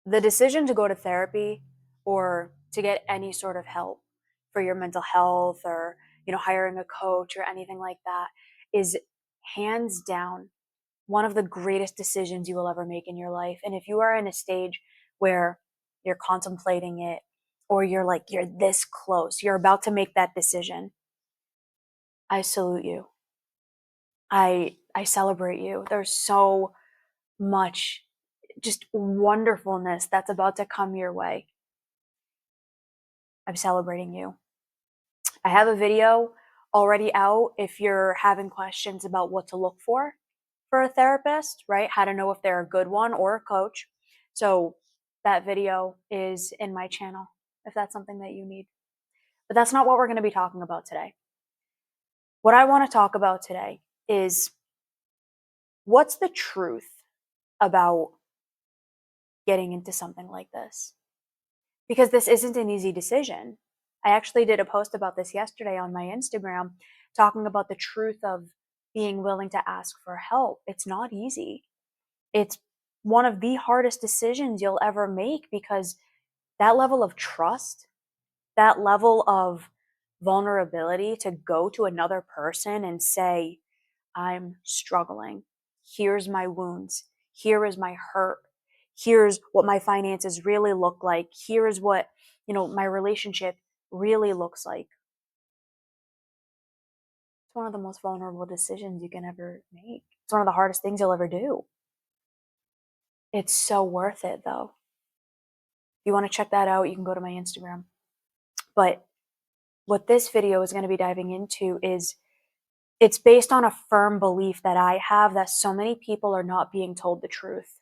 The decision to go to therapy or to get any sort of help for your mental health or, hiring a coach or anything like that is hands down one of the greatest decisions you will ever make in your life. And if you are in a stage where you're contemplating it or you're this close, you're about to make that decision, I salute you. I celebrate you. There's so much just wonderfulness that's about to come your way. I'm celebrating you. I have a video already out if you're having questions about what to look for a therapist, right? How to know if they're a good one or a coach. So that video is in my channel if that's something that you need. But that's not what we're going to be talking about today. What I want to talk about today is what's the truth about getting into something like this? Because this isn't an easy decision. I actually did a post about this yesterday on my Instagram talking about the truth of being willing to ask for help. It's not easy. It's one of the hardest decisions you'll ever make because that level of trust, that level of vulnerability to go to another person and say, I'm struggling. Here's my wounds. Here is my hurt. Here's what my finances really look like. Here is what, my relationship really looks like. It's one of the most vulnerable decisions you can ever make. It's one of the hardest things you'll ever do. It's so worth it though. If you want to check that out, you can go to my Instagram. But what this video is going to be diving into is it's based on a firm belief that I have that so many people are not being told the truth.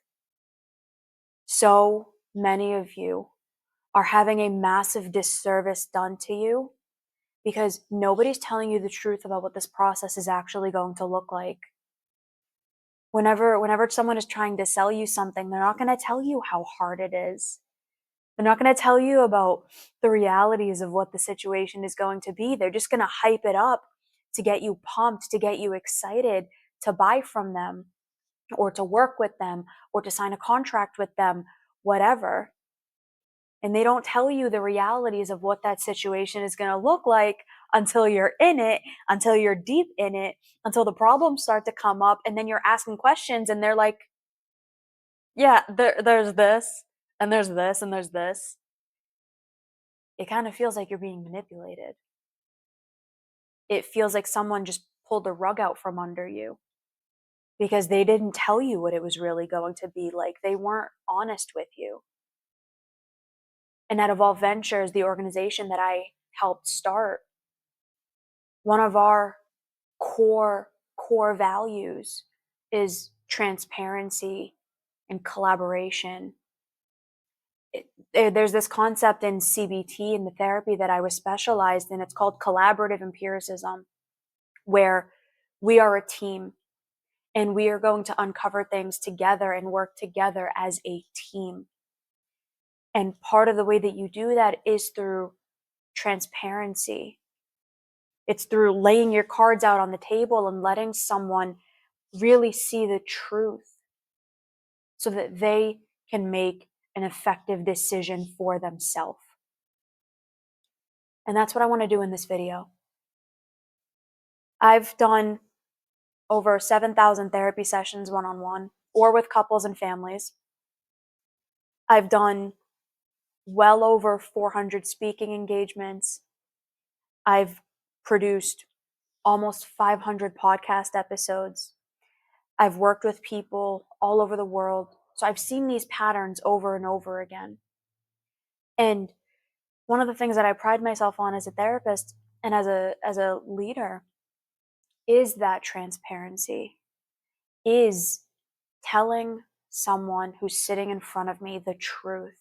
So many of you are having a massive disservice done to you because nobody's telling you the truth about what this process is actually going to look like. Whenever someone is trying to sell you something, they're not going to tell you how hard it is. They're not going to tell you about the realities of what the situation is going to be. They're just going to hype it up to get you pumped, to get you excited to buy from them or to work with them or to sign a contract with them, whatever. And they don't tell you the realities of what that situation is going to look like until you're in it, until you're deep in it, until the problems start to come up. And then you're asking questions and they're like, yeah, there's this, and there's this, and there's this. It kind of feels like you're being manipulated. It feels like someone just pulled the rug out from under you because they didn't tell you what it was really going to be like. They weren't honest with you. And at Evolve Ventures, the organization that I helped start, one of our core values is transparency and collaboration. There's this concept in CBT, in the therapy that I was specialized in. It's called collaborative empiricism, where we are a team and we are going to uncover things together and work together as a team. And part of the way that you do that is through transparency. It's through laying your cards out on the table and letting someone really see the truth so that they can make an effective decision for themselves. And that's what I want to do in this video. I've done over 7,000 therapy sessions one-on-one or with couples and families. I've done well over 400 speaking engagements. I've produced almost 500 podcast episodes. I've worked with people all over the world. So I've seen these patterns over and over again. And one of the things that I pride myself on as a therapist and as a leader is that transparency, is telling someone who's sitting in front of me the truth.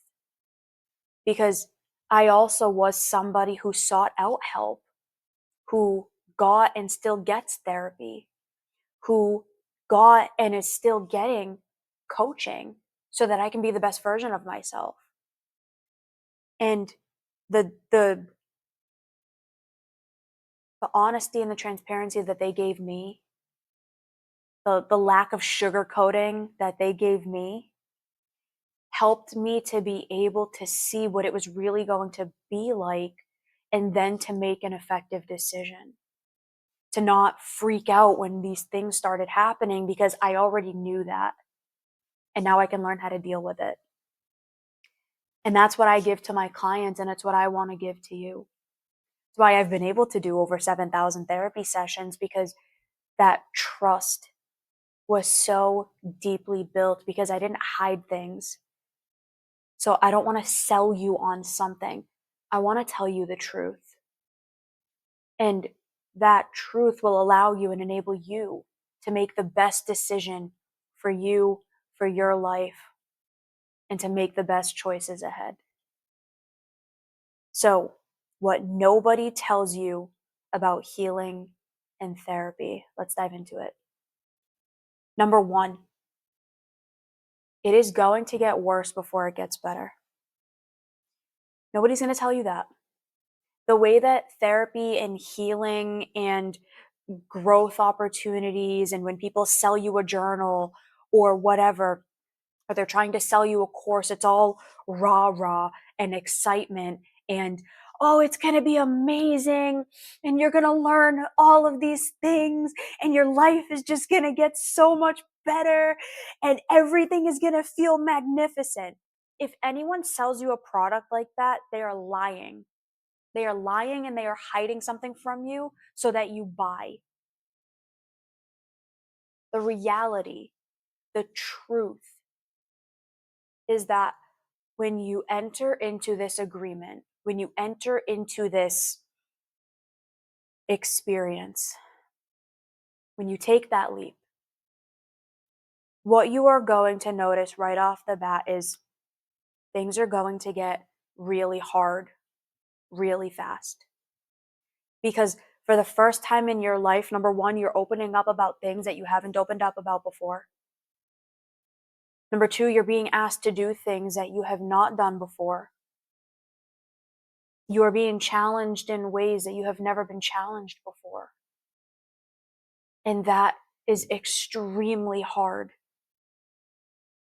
Because I also was somebody who sought out help, who got and still gets therapy, who got and is still getting coaching so that I can be the best version of myself. And the honesty and the transparency that they gave me, the lack of sugarcoating that they gave me, helped me to be able to see what it was really going to be like and then to make an effective decision. To not freak out when these things started happening because I already knew that. And now I can learn how to deal with it. And that's what I give to my clients, and it's what I want to give to you. It's why I've been able to do over 7,000 therapy sessions, because that trust was so deeply built because I didn't hide things. So I don't want to sell you on something. I want to tell you the truth. And that truth will allow you and enable you to make the best decision for you, for your life, and to make the best choices ahead. So, what nobody tells you about healing and therapy, let's dive into it. Number one, it is going to get worse before it gets better. Nobody's going to tell you that. The way that therapy and healing and growth opportunities, and when people sell you a journal or whatever, or they're trying to sell you a course, it's all rah and excitement and, oh, it's going to be amazing and you're going to learn all of these things and your life is just going to get so much better and everything is going to feel magnificent. If anyone sells you a product like that, they are lying. They are lying and they are hiding something from you so that you buy. The reality, the truth is that when you enter into this agreement, when you enter into this experience, when you take that leap, what you are going to notice right off the bat is things are going to get really hard, really fast. Because for the first time in your life, number one, you're opening up about things that you haven't opened up about before. Number two, you're being asked to do things that you have not done before. You are being challenged in ways that you have never been challenged before. And that is extremely hard.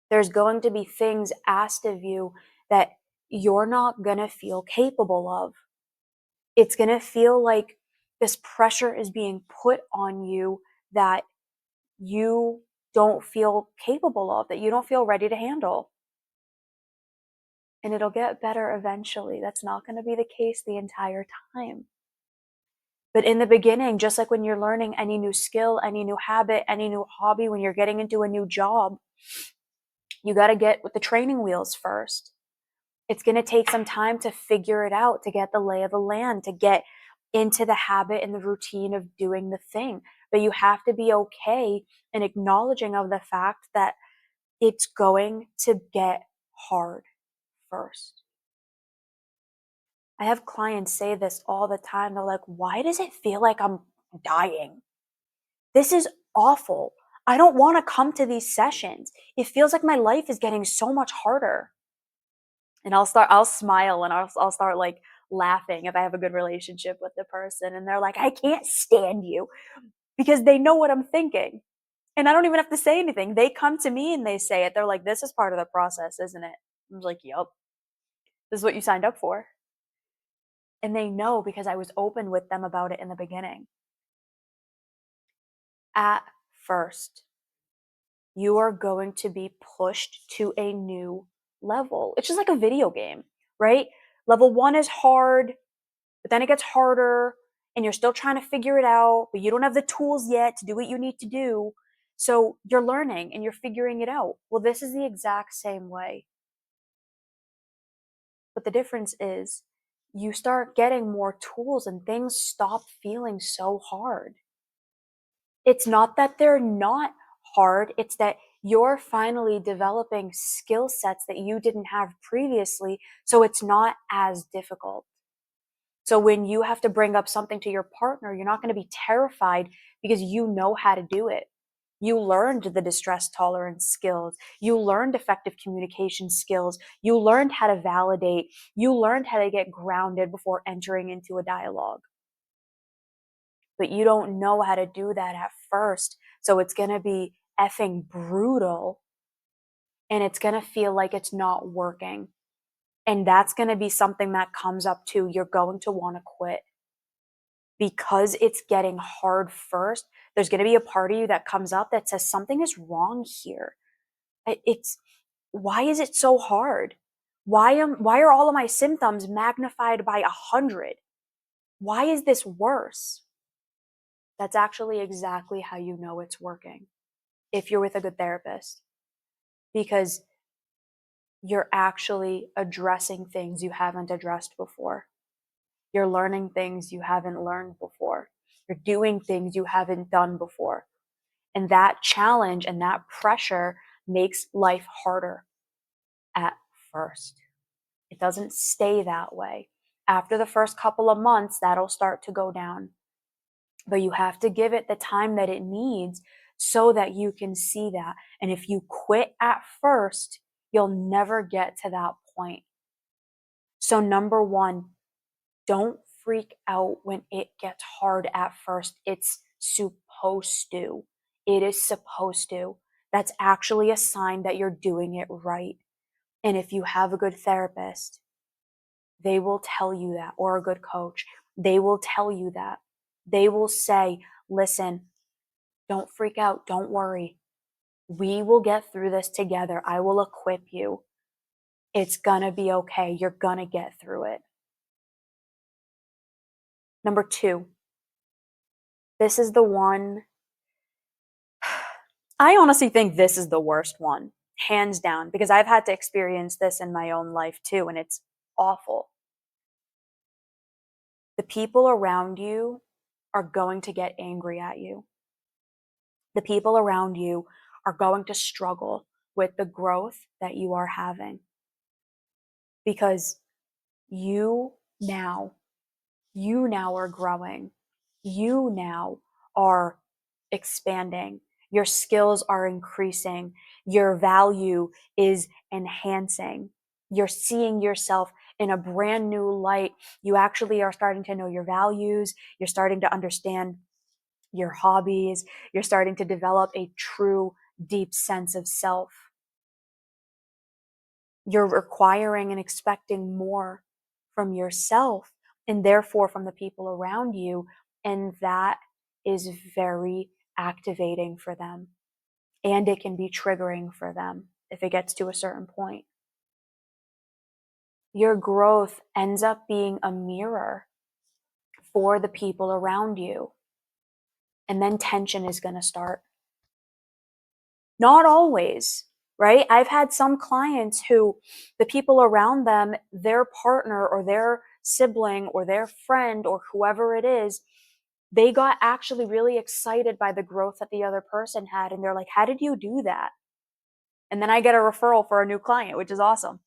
There's going to be things asked of you that you're not going to feel capable of. It's going to feel like this pressure is being put on you that you don't feel capable of, that you don't feel ready to handle. And it'll get better eventually. That's not going to be the case the entire time. But in the beginning, just like when you're learning any new skill, any new habit, any new hobby, when you're getting into a new job, you got to get with the training wheels first. It's going to take some time to figure it out, to get the lay of the land, to get into the habit and the routine of doing the thing. But you have to be okay and acknowledging of the fact that it's going to get hard first. I have clients say this all the time. They're like, why does it feel like I'm dying? This is awful. I don't want to come to these sessions. It feels like my life is getting so much harder. And I'll smile and I'll start like laughing if I have a good relationship with the person. And they're like, I can't stand you, because they know what I'm thinking. And I don't even have to say anything. They come to me and they say it. They're like, this is part of the process, isn't it? I was like, yup, this is what you signed up for. And they know because I was open with them about it in the beginning. At first, you are going to be pushed to a new level. It's just like a video game, right? Level one is hard, but then it gets harder and you're still trying to figure it out, but you don't have the tools yet to do what you need to do. So you're learning and you're figuring it out. Well, this is the exact same way. But the difference is you start getting more tools and things stop feeling so hard. It's not that they're not hard, it's that you're finally developing skill sets that you didn't have previously, so it's not as difficult. So when you have to bring up something to your partner, you're not going to be terrified because you know how to do it. You learned the distress tolerance skills. You learned effective communication skills. You learned how to validate. You learned how to get grounded before entering into a dialogue. But you don't know how to do that at first. So it's going to be effing brutal and it's going to feel like it's not working. And that's going to be something that comes up too. You're going to want to quit because it's getting hard first. There's going to be a part of you that comes up that says something is wrong here. It's why is it so hard? Why are all of my symptoms magnified by 100? Why is this worse? That's actually exactly how you know it's working if you're with a good therapist, because you're actually addressing things you haven't addressed before. You're learning things you haven't learned before. You're doing things you haven't done before. And that challenge and that pressure makes life harder at first. It doesn't stay that way. After the first couple of months, that'll start to go down. But you have to give it the time that it needs so that you can see that. And if you quit at first, you'll never get to that point. So, number one, don't freak out when it gets hard at first. It's supposed to. It is supposed to. That's actually a sign that you're doing it right. And if you have a good therapist, they will tell you that, or a good coach, they will tell you that. They will say, listen, don't freak out. Don't worry. We will get through this together. I will equip you. It's going to be okay. You're going to get through it. Number two, this is the one. I honestly think this is the worst one, hands down, because I've had to experience this in my own life too, and it's awful. The people around you are going to get angry at you. The people around you are going to struggle with the growth that you are having, because you now you now are growing. You now are expanding. Your skills are increasing. Your value is enhancing. You're seeing yourself in a brand new light. You actually are starting to know your values. You're starting to understand your hobbies. You're starting to develop a true, deep sense of self. You're requiring and expecting more from yourself and therefore from the people around you. And that is very activating for them. And it can be triggering for them if it gets to a certain point. Your growth ends up being a mirror for the people around you. And then tension is going to start. Not always, right? I've had some clients who the people around them, their partner or their sibling or their friend or whoever it is, they got actually really excited by the growth that the other person had. And they're like, how did you do that? And then I get a referral for a new client, which is awesome.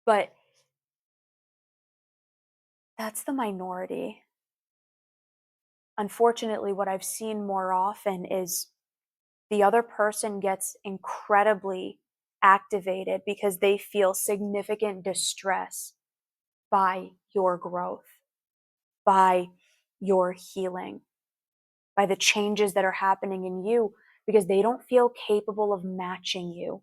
But that's the minority. Unfortunately, what I've seen more often is the other person gets incredibly activated because they feel significant distress by your growth, by your healing, by the changes that are happening in you, because they don't feel capable of matching you.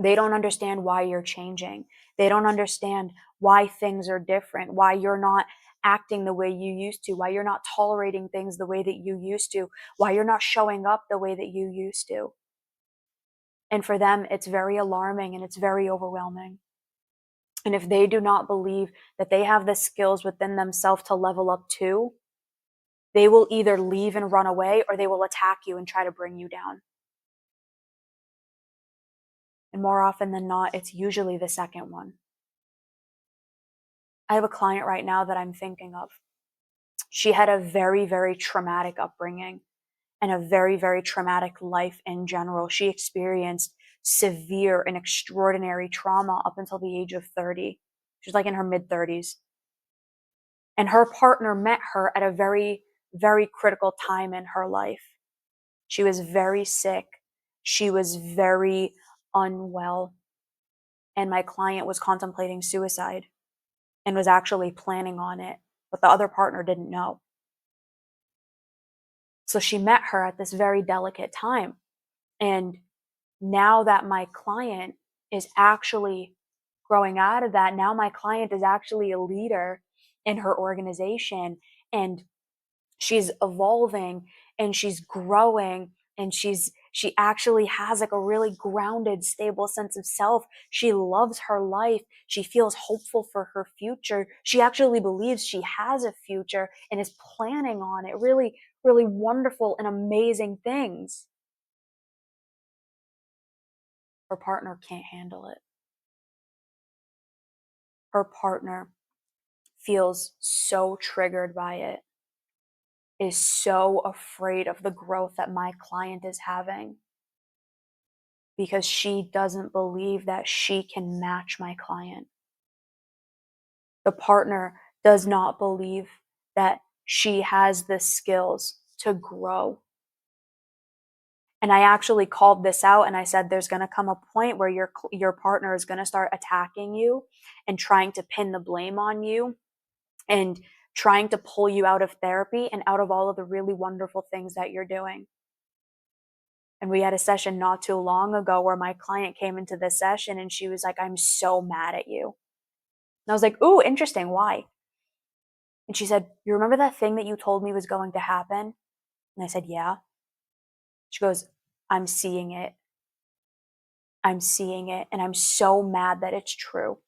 They don't understand why you're changing. They don't understand why things are different, why you're not acting the way you used to, why you're not tolerating things the way that you used to, why you're not showing up the way that you used to. And for them, it's very alarming and it's very overwhelming. And if they do not believe that they have the skills within themselves to level up to, they will either leave and run away or they will attack you and try to bring you down. And more often than not, it's usually the second one. I have a client right now that I'm thinking of. She had a very, very traumatic upbringing and a very, very traumatic life in general. She experienced severe and extraordinary trauma up until the age of 30. She's like in her mid 30s. And her partner met her at a very, very critical time in her life. She was very sick. She was very unwell. And my client was contemplating suicide and was actually planning on it, but the other partner didn't know. So she met her at this very delicate time. And Now that my client is actually growing out of that, now my client is actually a leader in her organization, and she's evolving and she's growing, and she actually has like a really grounded, stable sense of self. She loves her life. She feels hopeful for her future. She actually believes she has a future and is planning on it. Really, really wonderful and amazing things. Her partner can't handle it. Her partner feels so triggered by it, is so afraid of the growth that my client is having, because she doesn't believe that she can match my client. The partner does not believe that she has the skills to grow. And I actually called this out and I said, there's going to come a point where your partner is going to start attacking you and trying to pin the blame on you and trying to pull you out of therapy and out of all of the really wonderful things that you're doing. And we had a session not too long ago where my client came into the session and she was like, I'm so mad at you. And I was like, ooh, interesting. Why? And she said, you remember that thing that you told me was going to happen? And I said, yeah. She goes, I'm seeing it. I'm seeing it. And I'm so mad that it's true.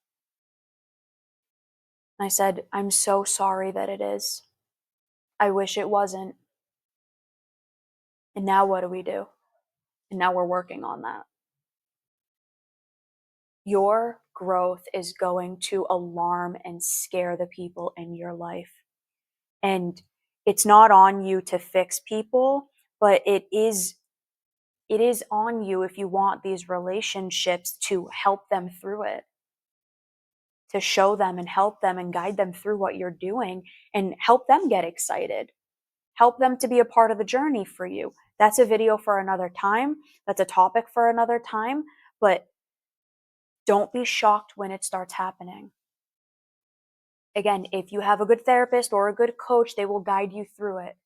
And I said, I'm so sorry that it is. I wish it wasn't. And now what do we do? And now we're working on that. Your growth is going to alarm and scare the people in your life. And it's not on you to fix people, but it is on you, if you want these relationships, to help them through it, to show them and help them and guide them through what you're doing and help them get excited, help them to be a part of the journey for you. That's a video for another time. That's a topic for another time. But don't be shocked when it starts happening. Again, if you have a good therapist or a good coach, they will guide you through it.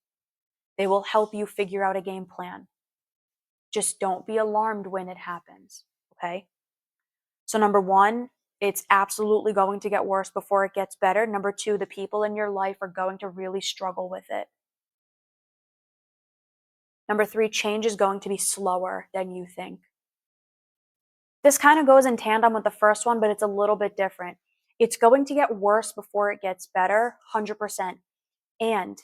They will help you figure out a game plan. Just don't be alarmed when it happens. Okay. So, number one, it's absolutely going to get worse before it gets better. Number two, the people in your life are going to really struggle with it. Number three, change is going to be slower than you think. This kind of goes in tandem with the first one, but it's a little bit different. It's going to get worse before it gets better, 100%. And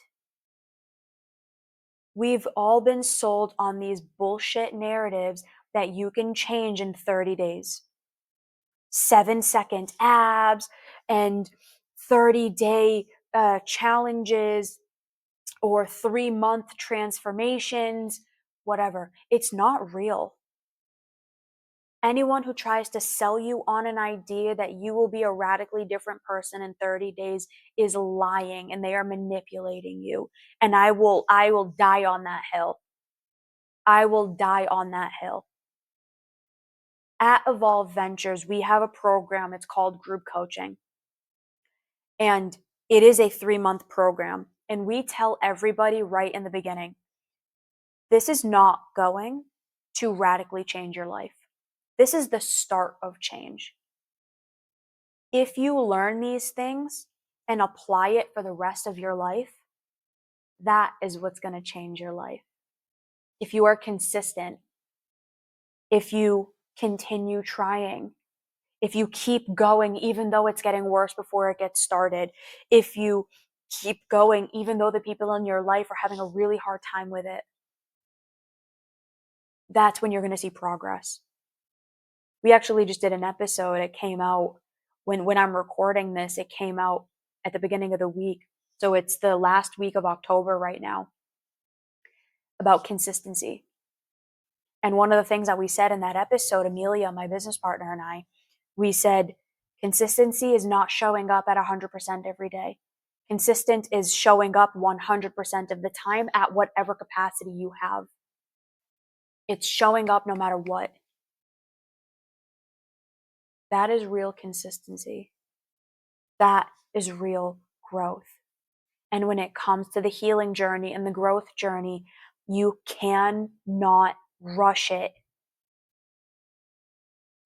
we've all been sold on these bullshit narratives that you can change in 30 days. 7-second abs and 30-day challenges or 3-month transformations, whatever. It's not real. Anyone who tries to sell you on an idea that you will be a radically different person in 30 days is lying, and they are manipulating you. And I will die on that hill. I will die on that hill. At Evolve Ventures, we have a program. It's called group coaching. And it is a 3-month program. And we tell everybody right in the beginning, this is not going to radically change your life. This is the start of change. If you learn these things and apply it for the rest of your life, that is what's going to change your life. If you are consistent, if you continue trying, if you keep going even though it's getting worse before it gets started, if you keep going even though the people in your life are having a really hard time with it, that's when you're going to see progress. We actually just did an episode. It came out when I'm recording this, it came out at the beginning of the week. So it's the last week of October right now, about consistency. And one of the things that we said in that episode, Amelia, my business partner, and I, we said consistency is not showing up at 100% every day. Consistent is showing up 100% of the time at whatever capacity you have. It's showing up no matter what. That is real consistency. That is real growth. And when it comes to the healing journey and the growth journey, you cannot rush it.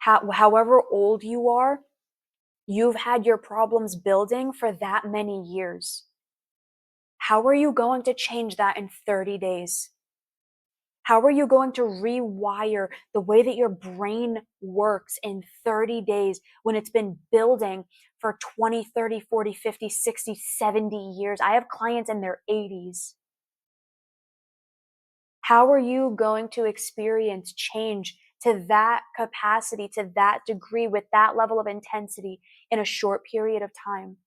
However old you are, you've had your problems building for that many years. How are you going to change that in 30 days? How are you going to rewire the way that your brain works in 30 days when it's been building for 20, 30, 40, 50, 60, 70 years? I have clients in their 80s. How are you going to experience change to that capacity, to that degree, with that level of intensity in a short period of time?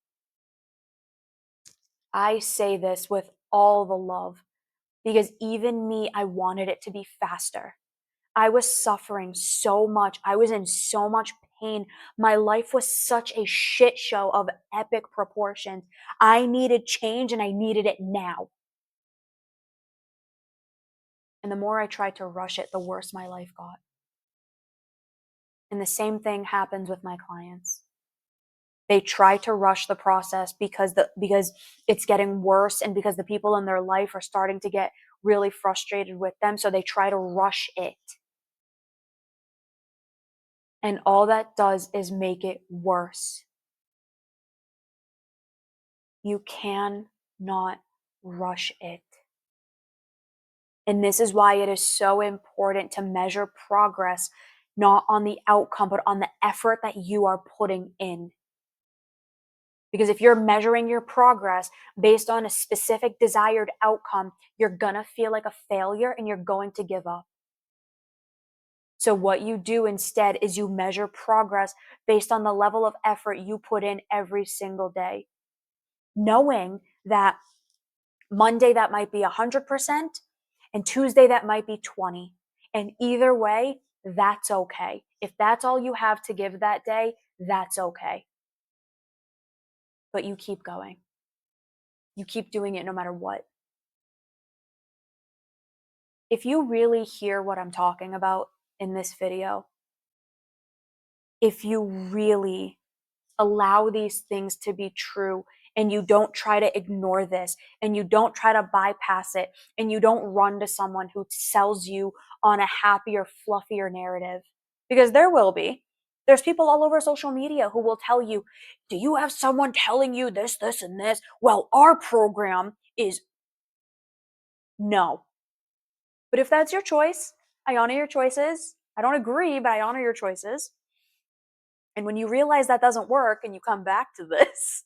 I say this with all the love because even me, I wanted it to be faster. I was suffering so much. I was in so much pain. My life was such a shit show of epic proportions. I needed change and I needed it now. And the more I tried to rush it, the worse my life got. And the same thing happens with my clients. They try to rush the process because it's getting worse and because the people in their life are starting to get really frustrated with them, so they try to rush it. And all that does is make it worse. You cannot rush it. And this is why it is so important to measure progress, not on the outcome, but on the effort that you are putting in. Because if you're measuring your progress based on a specific desired outcome, you're gonna feel like a failure and you're going to give up. So, what you do instead is you measure progress based on the level of effort you put in every single day, knowing that Monday that might be 100% and Tuesday that might be 20. And either way, that's okay. If that's all you have to give that day, that's okay. But you keep going. You keep doing it no matter what. If you really hear what I'm talking about in this video, if you really allow these things to be true and you don't try to ignore this and you don't try to bypass it and you don't run to someone who sells you on a happier, fluffier narrative, because there will be. There's people all over social media who will tell you, do you have someone telling you this, this, and this? Well, our program is no. But if that's your choice, I honor your choices. I don't agree, but I honor your choices. And when you realize that doesn't work and you come back to this,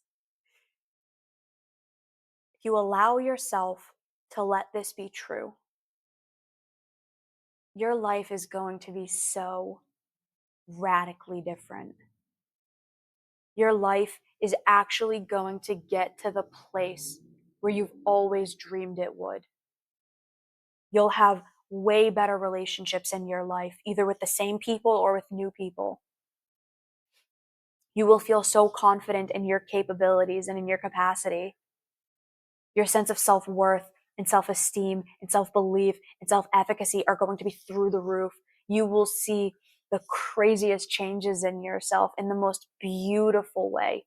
if you allow yourself to let this be true, your life is going to be so radically different. Your life is actually going to get to the place where you've always dreamed it would. You'll have way better relationships in your life, either with the same people or with new people. You will feel so confident in your capabilities and in your capacity. Your sense of self-worth and self-esteem and self-belief and self-efficacy are going to be through the roof. You will see the craziest changes in yourself in the most beautiful way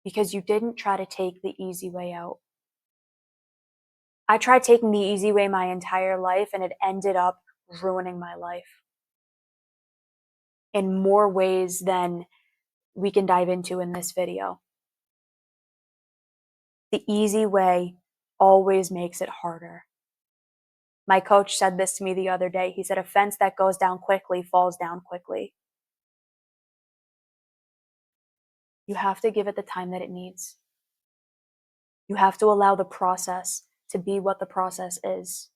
because you didn't try to take the easy way out. I tried taking the easy way my entire life and it ended up ruining my life in more ways than we can dive into in this video. The easy way always makes it harder. My coach said this to me the other day. He said, a fence that goes down quickly falls down quickly. You have to give it the time that it needs. You have to allow the process to be what the process is.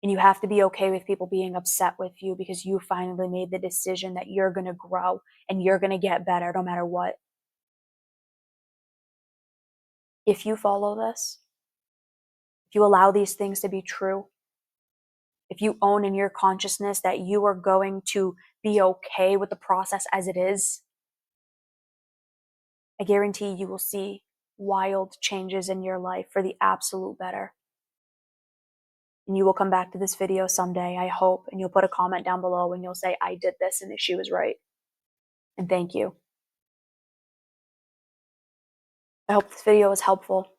And you have to be okay with people being upset with you because you finally made the decision that you're going to grow and you're going to get better no matter what. If you follow this, if you allow these things to be true, if you own in your consciousness that you are going to be okay with the process as it is, I guarantee you will see wild changes in your life for the absolute better. And you will come back to this video someday, I hope, and you'll put a comment down below and you'll say, I did this and she was right. And thank you. I hope this video was helpful.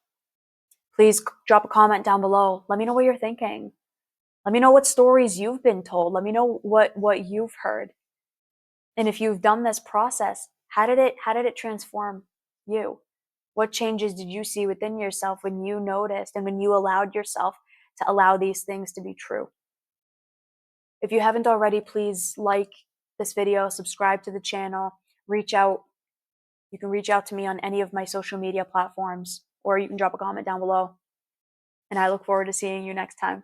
Please drop a comment down below. Let me know what you're thinking. Let me know what stories you've been told. Let me know what you've heard. And if you've done this process, how did it transform you? What changes did you see within yourself when you noticed and when you allowed yourself to allow these things to be true? If you haven't already, please like this video, subscribe to the channel, reach out. You can reach out to me on any of my social media platforms, or you can drop a comment down below. And I look forward to seeing you next time.